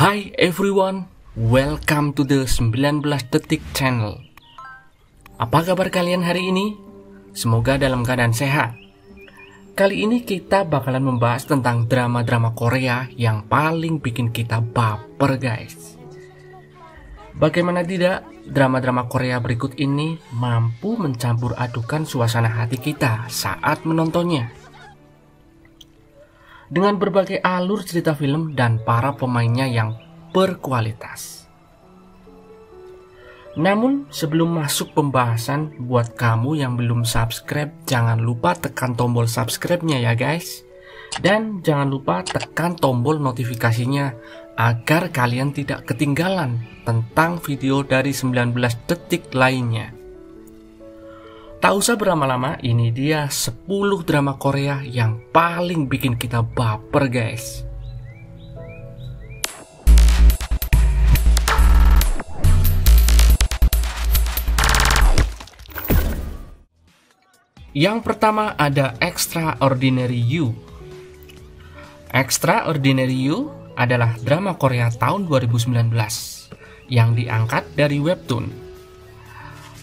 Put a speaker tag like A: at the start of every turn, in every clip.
A: Hi everyone, welcome to the 19 Detik Channel. Apa kabar kalian hari ini? Semoga dalam keadaan sehat. Kali ini kita bakalan membahas tentang drama-drama Korea yang paling bikin kita baper guys. Bagaimana tidak, drama-drama Korea berikut ini mampu mencampur adukan suasana hati kita saat menontonnya. Dengan berbagai alur cerita film dan para pemainnya yang berkualitas. Namun sebelum masuk pembahasan, buat kamu yang belum subscribe, jangan lupa tekan tombol subscribe-nya ya guys. Dan jangan lupa tekan tombol notifikasinya agar kalian tidak ketinggalan tentang video dari 19 detik lainnya. Tak usah berlama-lama, ini dia 10 drama Korea yang paling bikin kita baper guys. Yang pertama ada Extraordinary You. Extraordinary You adalah drama Korea tahun 2019 yang diangkat dari webtoon.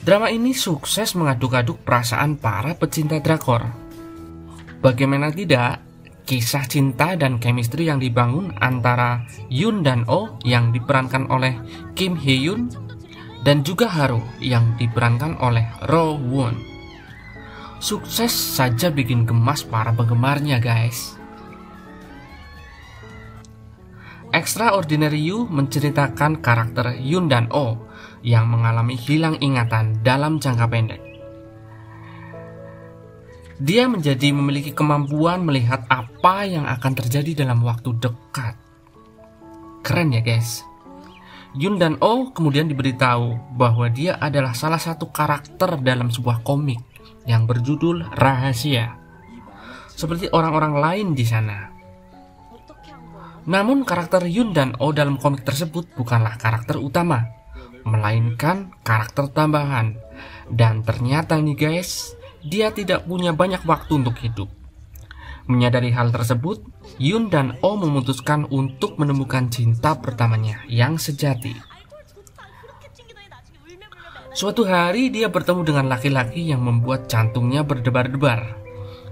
A: Drama ini sukses mengaduk-aduk perasaan para pecinta drakor. Bagaimana tidak, kisah cinta dan chemistry yang dibangun antara Yoon dan Oh yang diperankan oleh Kim Hye Yoon dan juga Haro yang diperankan oleh Ro Won. Sukses saja bikin gemas para penggemarnya guys. Extraordinary You menceritakan karakter Yoon dan Oh yang mengalami hilang ingatan dalam jangka pendek. Dia menjadi memiliki kemampuan melihat apa yang akan terjadi dalam waktu dekat. Keren ya guys. Yoon dan Oh kemudian diberitahu bahwa dia adalah salah satu karakter dalam sebuah komik yang berjudul Rahasia, seperti orang-orang lain di sana. Namun karakter Yoon dan Oh dalam komik tersebut bukanlah karakter utama, melainkan karakter tambahan. Dan ternyata nih guys, dia tidak punya banyak waktu untuk hidup. Menyadari hal tersebut, Yoon dan Oh memutuskan untuk menemukan cinta pertamanya yang sejati. Suatu hari dia bertemu dengan laki-laki yang membuat jantungnya berdebar-debar.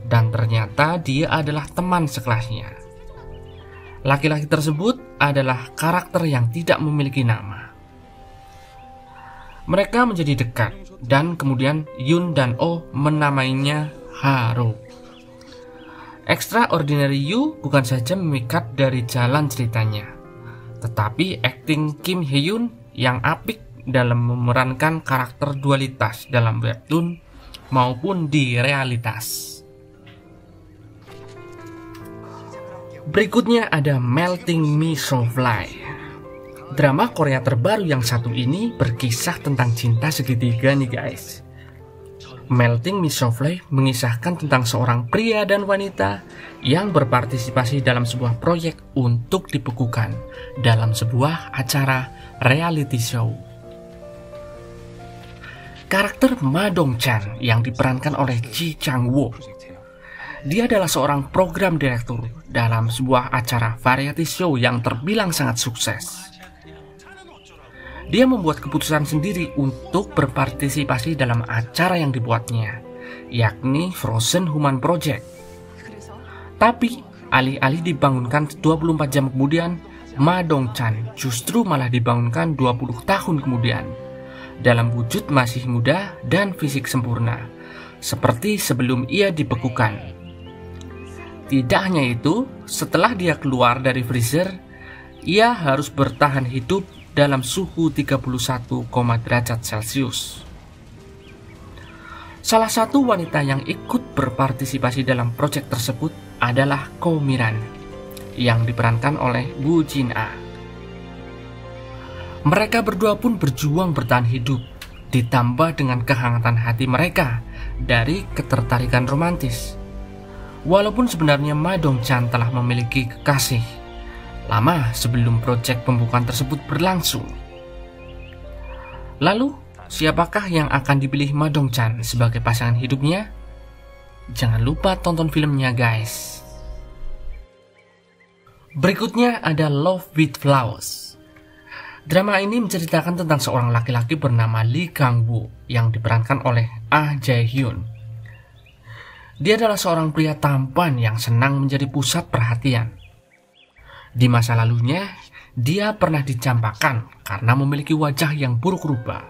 A: Dan ternyata dia adalah teman sekelasnya. Laki-laki tersebut adalah karakter yang tidak memiliki nama. Mereka menjadi dekat dan kemudian Yoon dan Oh menamainya Haro. Extraordinary You bukan saja memikat dari jalan ceritanya, tetapi akting Kim Hye Yoon yang apik dalam memerankan karakter dualitas dalam webtoon maupun di realitas. Berikutnya ada Melting Me Softly. Drama Korea terbaru yang satu ini berkisah tentang cinta segitiga nih guys. Melting Me Softly mengisahkan tentang seorang pria dan wanita yang berpartisipasi dalam sebuah proyek untuk dibekukan dalam sebuah acara reality show. Karakter Ma Dong-chan yang diperankan oleh Ji Chang-woo. Dia adalah seorang program direktur dalam sebuah acara variety show yang terbilang sangat sukses. Dia membuat keputusan sendiri untuk berpartisipasi dalam acara yang dibuatnya, yakni Frozen Human Project. Tapi, alih-alih dibangunkan 24 jam kemudian, Ma Dong-chan justru malah dibangunkan 20 tahun kemudian, dalam wujud masih muda dan fisik sempurna, seperti sebelum ia dibekukan. Tidak hanya itu, setelah dia keluar dari freezer, ia harus bertahan hidup dalam suhu 31, derajat Celcius. Salah satu wanita yang ikut berpartisipasi dalam proyek tersebut adalah Ko Miran, yang diperankan oleh Woo Jin-ah. Mereka berdua pun berjuang bertahan hidup, ditambah dengan kehangatan hati mereka dari ketertarikan romantis. Walaupun sebenarnya Ma Dong-chan telah memiliki kekasih lama sebelum proyek pembukaan tersebut berlangsung. Lalu, siapakah yang akan dipilih Ma Dong-chan sebagai pasangan hidupnya? Jangan lupa tonton filmnya guys. Berikutnya ada Love with Flowers. Drama ini menceritakan tentang seorang laki-laki bernama Lee Kang-woo yang diperankan oleh Ah Jae-hyun. Dia adalah seorang pria tampan yang senang menjadi pusat perhatian. Di masa lalunya, dia pernah dicampakan karena memiliki wajah yang buruk rupa.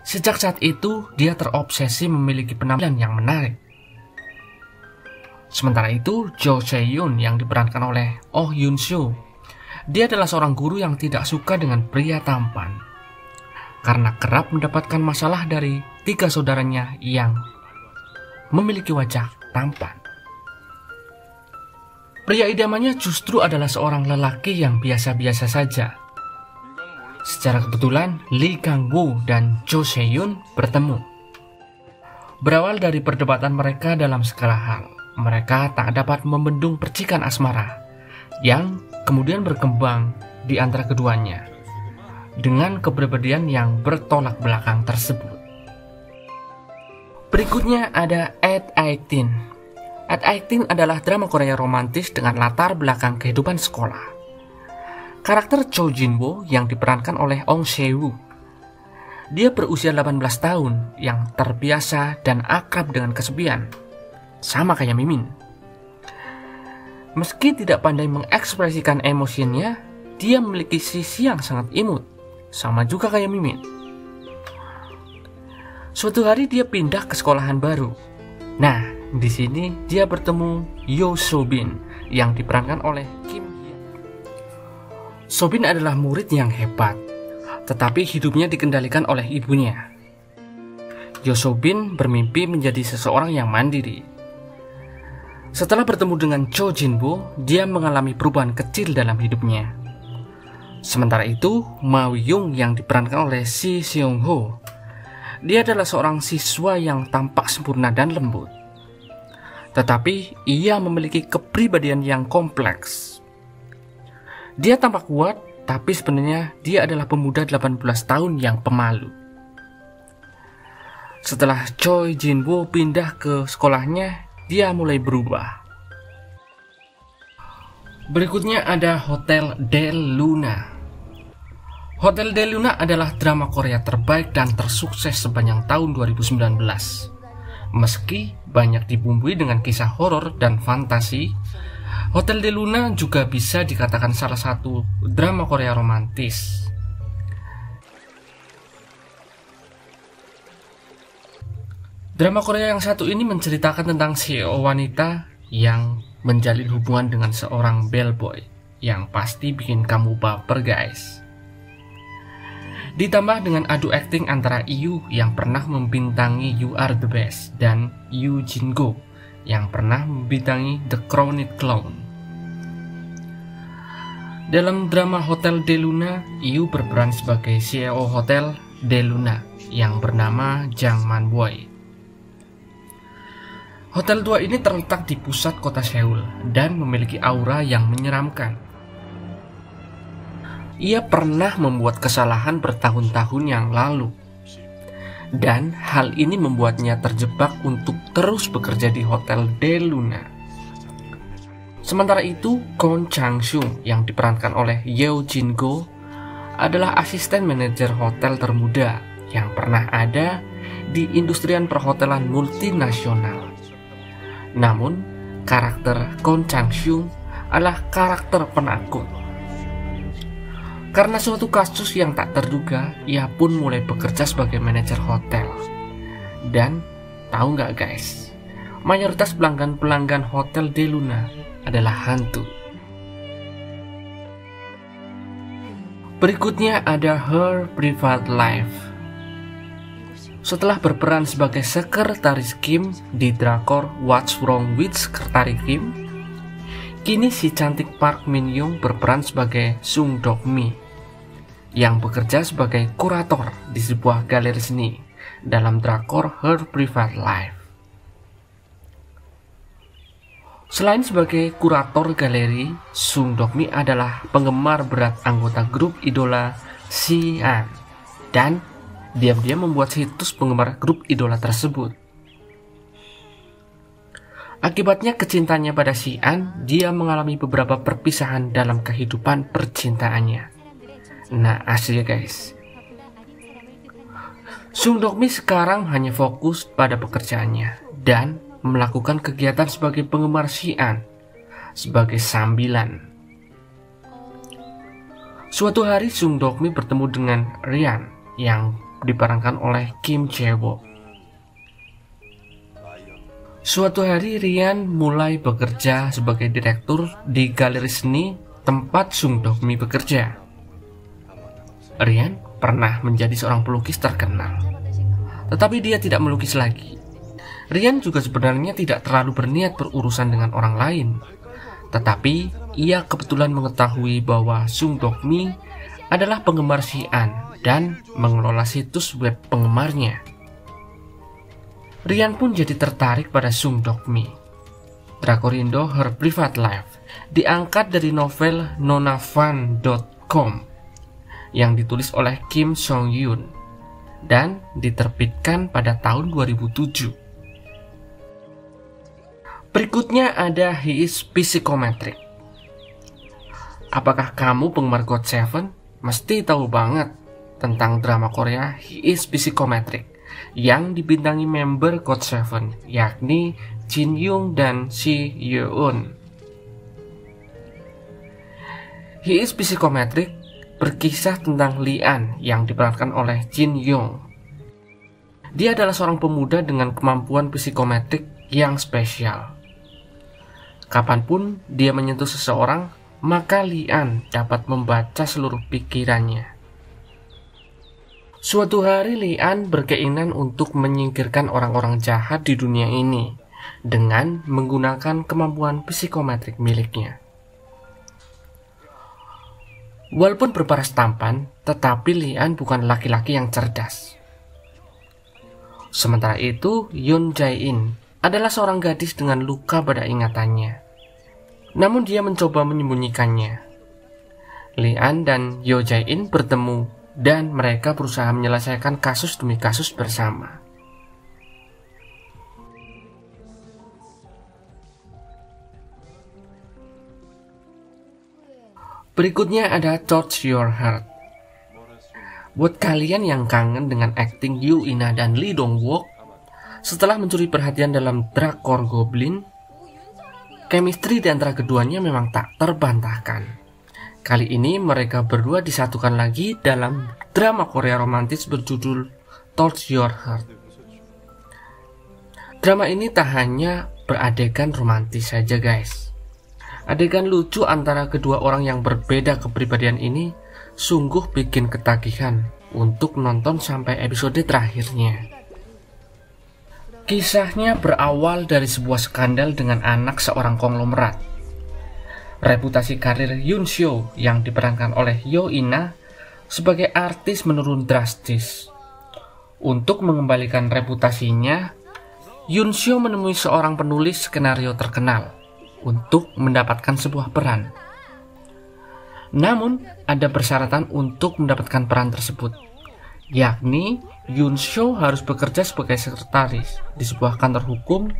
A: Sejak saat itu, dia terobsesi memiliki penampilan yang menarik. Sementara itu, Jo Se-yoon yang diperankan oleh Oh Yoon-soo, dia adalah seorang guru yang tidak suka dengan pria tampan karena kerap mendapatkan masalah dari 3 saudaranya yang memiliki wajah tampan. Pria idamannya justru adalah seorang lelaki yang biasa-biasa saja. Secara kebetulan, Lee Kang-woo dan Jo Se-yoon bertemu. Berawal dari perdebatan mereka dalam segala hal, mereka tak dapat membendung percikan asmara yang kemudian berkembang di antara keduanya dengan kepribadian yang bertolak belakang tersebut. Berikutnya ada At 18. At 18 adalah drama Korea romantis dengan latar belakang kehidupan sekolah. Karakter Cho Jin-woo yang diperankan oleh Ong Se-woo. Dia berusia 18 tahun yang terbiasa dan akrab dengan kesepian. Sama kayak Mimin. Meski tidak pandai mengekspresikan emosinya, dia memiliki sisi yang sangat imut. Sama juga kayak Mimin. Suatu hari dia pindah ke sekolahan baru. Nah, di sini dia bertemu Yo So-bin yang diperankan oleh Kim Hye-in. So-bin adalah murid yang hebat, tetapi hidupnya dikendalikan oleh ibunya. Yo So-bin bermimpi menjadi seseorang yang mandiri. Setelah bertemu dengan Cho Jin-woo, dia mengalami perubahan kecil dalam hidupnya. Sementara itu, Ma Wi-young yang diperankan oleh Si Seung-ho, dia adalah seorang siswa yang tampak sempurna dan lembut. Tetapi, ia memiliki kepribadian yang kompleks. Dia tampak kuat, tapi sebenarnya dia adalah pemuda 18 tahun yang pemalu. Setelah Choi Jin-woo pindah ke sekolahnya, dia mulai berubah. Berikutnya ada Hotel Del Luna. Hotel Del Luna adalah drama Korea terbaik dan tersukses sepanjang tahun 2019. Meski banyak dibumbui dengan kisah horor dan fantasi, Hotel Del Luna juga bisa dikatakan salah satu drama Korea romantis. Drama Korea yang satu ini menceritakan tentang CEO wanita yang menjalin hubungan dengan seorang bellboy yang pasti bikin kamu baper, guys. Ditambah dengan adu akting antara IU yang pernah membintangi You Are The Best dan Yoo Jin-go yang pernah membintangi The Crowned Clown. Dalam drama Hotel Del Luna, IU berperan sebagai CEO Hotel Del Luna yang bernama Jang Man-boy. Hotel tua ini terletak di pusat kota Seoul dan memiliki aura yang menyeramkan. Ia pernah membuat kesalahan bertahun-tahun yang lalu, dan hal ini membuatnya terjebak untuk terus bekerja di Hotel Del Luna. Sementara itu, Kwon Chang-sung yang diperankan oleh Yoo Jin-go adalah asisten manajer hotel termuda yang pernah ada di industrian perhotelan multinasional. Namun, karakter Kwon Chang-sung adalah karakter penakut. Karena suatu kasus yang tak terduga, ia pun mulai bekerja sebagai manajer hotel. Dan, tahu nggak guys, mayoritas pelanggan-pelanggan Hotel Del Luna adalah hantu. Berikutnya ada Her Private Life. Setelah berperan sebagai sekretaris Kim di drakor What's Wrong with Sekretari Kim, kini si cantik Park Min Young berperan sebagai Sung Dok Mi yang bekerja sebagai kurator di sebuah galeri seni dalam drakor Her Private Life. Selain sebagai kurator galeri, Sung Dok Mi adalah penggemar berat anggota grup idola Xi'an dan diam-diam membuat situs penggemar grup idola tersebut. Akibatnya kecintaannya pada Xian, dia mengalami beberapa perpisahan dalam kehidupan percintaannya. Nah, asli guys. Sung Dok-mi sekarang hanya fokus pada pekerjaannya dan melakukan kegiatan sebagai penggemar Xian sebagai sambilan. Suatu hari Sung Dok-mi bertemu dengan Ryan yang diperankan oleh Kim Jae-wook. Suatu hari Ryan mulai bekerja sebagai direktur di galeri seni tempat Sung Dok-mi bekerja. Ryan pernah menjadi seorang pelukis terkenal, tetapi dia tidak melukis lagi. Ryan juga sebenarnya tidak terlalu berniat berurusan dengan orang lain, tetapi ia kebetulan mengetahui bahwa Sung Dok-mi adalah penggemar Xian dan mengelola situs web penggemarnya. Ryan pun jadi tertarik pada Sung Dok-mi. Drakorindo Her Private Life diangkat dari novel nonafan.com yang ditulis oleh Kim Song-yoon dan diterbitkan pada tahun 2007. Berikutnya ada He is Psychometric. Apakah kamu penggemar GOT7? Mesti tahu banget tentang drama Korea He is Psychometric yang dibintangi member GOT7 yakni Jin Young dan Si Yeon. He is Psychometric berkisah tentang Lian yang diperankan oleh Jin Young. Dia adalah seorang pemuda dengan kemampuan psikometrik yang spesial. Kapanpun dia menyentuh seseorang, maka Lian dapat membaca seluruh pikirannya. Suatu hari Lian berkeinginan untuk menyingkirkan orang-orang jahat di dunia ini dengan menggunakan kemampuan psikometrik miliknya. Walaupun berparas tampan, tetapi Lian bukan laki-laki yang cerdas. Sementara itu, Yoon Jae-in adalah seorang gadis dengan luka pada ingatannya. Namun dia mencoba menyembunyikannya. Lian dan Yoo Jae-in bertemu dan mereka berusaha menyelesaikan kasus demi kasus bersama. Berikutnya ada Touch Your Heart. Buat kalian yang kangen dengan akting Yoo In-na dan Lee Dong-wook, setelah mencuri perhatian dalam drakor Goblin, chemistry di antara keduanya memang tak terbantahkan. Kali ini mereka berdua disatukan lagi dalam drama Korea romantis berjudul Touch Your Heart. Drama ini tak hanya beradegan romantis saja guys. Adegan lucu antara kedua orang yang berbeda kepribadian ini sungguh bikin ketagihan untuk nonton sampai episode terakhirnya. Kisahnya berawal dari sebuah skandal dengan anak seorang konglomerat. Reputasi karir Yoon Seo yang diperankan oleh Yoo In-na sebagai artis menurun drastis. Untuk mengembalikan reputasinya, Yoon Seo menemui seorang penulis skenario terkenal untuk mendapatkan sebuah peran. Namun, ada persyaratan untuk mendapatkan peran tersebut, yakni Yoon Seo harus bekerja sebagai sekretaris di sebuah kantor hukum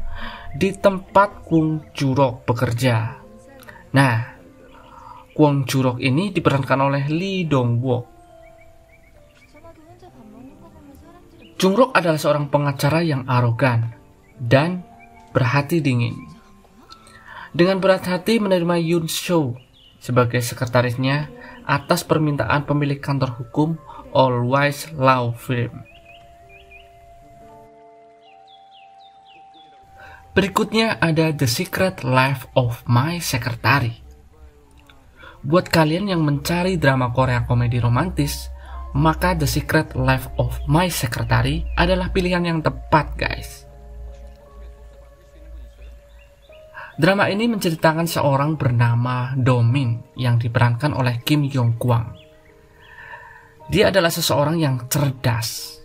A: di tempat Kwon Ju-rok bekerja. Nah, Kwon Ju-rok ini diperankan oleh Lee Dong-wook. Jung-rok adalah seorang pengacara yang arogan dan berhati dingin. Dengan berat hati menerima Yoon Seo sebagai sekretarisnya atas permintaan pemilik kantor hukum All Wise Law Firm. Berikutnya ada The Secret Life of My Secretary. Buat kalian yang mencari drama Korea komedi romantis, maka The Secret Life of My Secretary adalah pilihan yang tepat guys. Drama ini menceritakan seorang bernama Do-min yang diperankan oleh Kim Yong-kwang. Dia adalah seseorang yang cerdas.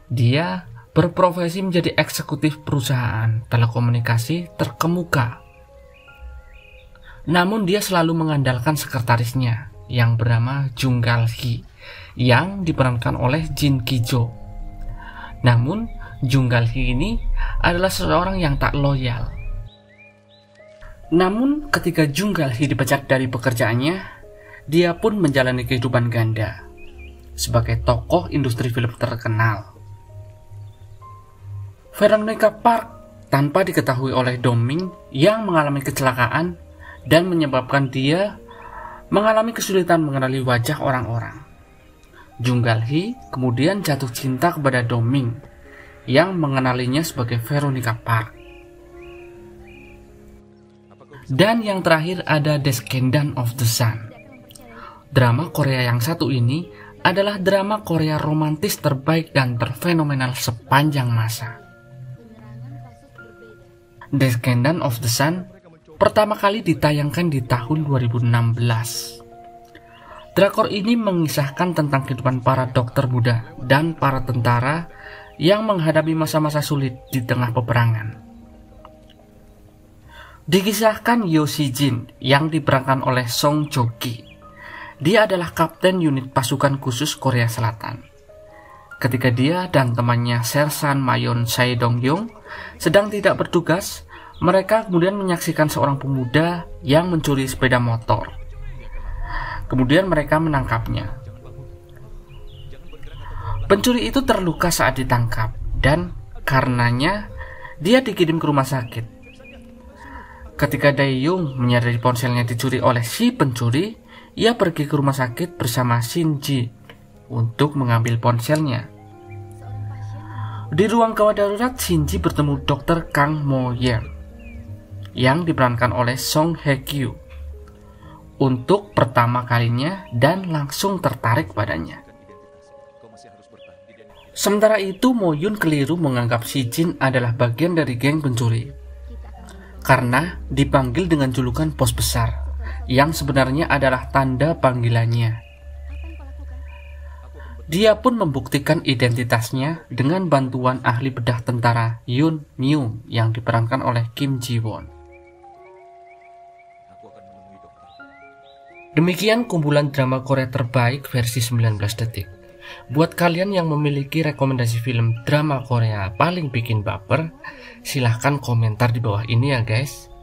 A: Dia berprofesi menjadi eksekutif perusahaan telekomunikasi terkemuka. Namun dia selalu mengandalkan sekretarisnya yang bernama Jung Gal-hee yang diperankan oleh Jin Ki-jo. Namun Jung Gal-hee ini adalah seseorang yang tak loyal. Namun ketika Jung Gal-hee dipecat dari pekerjaannya, dia pun menjalani kehidupan ganda sebagai tokoh industri film terkenal. Veronica Park tanpa diketahui oleh Dong-min yang mengalami kecelakaan dan menyebabkan dia mengalami kesulitan mengenali wajah orang-orang. Jung Gal-hee kemudian jatuh cinta kepada Dong-min yang mengenalinya sebagai Veronica Park. Dan yang terakhir ada Descendants of the Sun. Drama Korea yang satu ini adalah drama Korea romantis terbaik dan terfenomenal sepanjang masa. Descendants of the Sun pertama kali ditayangkan di tahun 2016. Drakor ini mengisahkan tentang kehidupan para dokter muda dan para tentara yang menghadapi masa-masa sulit di tengah peperangan. Dikisahkan Yo Si-jin yang diperankan oleh Song Joong-ki. Dia adalah kapten unit pasukan khusus Korea Selatan. Ketika dia dan temannya Sersan Mayon Sae Dong-young sedang tidak bertugas, mereka kemudian menyaksikan seorang pemuda yang mencuri sepeda motor. Kemudian mereka menangkapnya. Pencuri itu terluka saat ditangkap dan karenanya dia dikirim ke rumah sakit. Ketika Dae-young menyadari ponselnya dicuri oleh si pencuri, ia pergi ke rumah sakit bersama Shin-ji untuk mengambil ponselnya. Di ruang gawat darurat, Shin-ji bertemu Dr. Kang Mo-yeol yang diperankan oleh Song Hye-kyu untuk pertama kalinya dan langsung tertarik padanya. Sementara itu, Mo-yoon keliru menganggap Si-jin adalah bagian dari geng pencuri karena dipanggil dengan julukan bos besar yang sebenarnya adalah tanda panggilannya. Dia pun membuktikan identitasnya dengan bantuan ahli bedah tentara Yoon Myung yang diperankan oleh Kim Ji-won. Demikian kumpulan drama Korea terbaik versi 19 detik. Buat kalian yang memiliki rekomendasi film drama Korea paling bikin baper, silahkan komentar di bawah ini ya guys.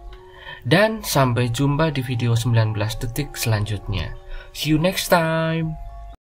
A: Dan sampai jumpa di video 19 detik selanjutnya. See you next time.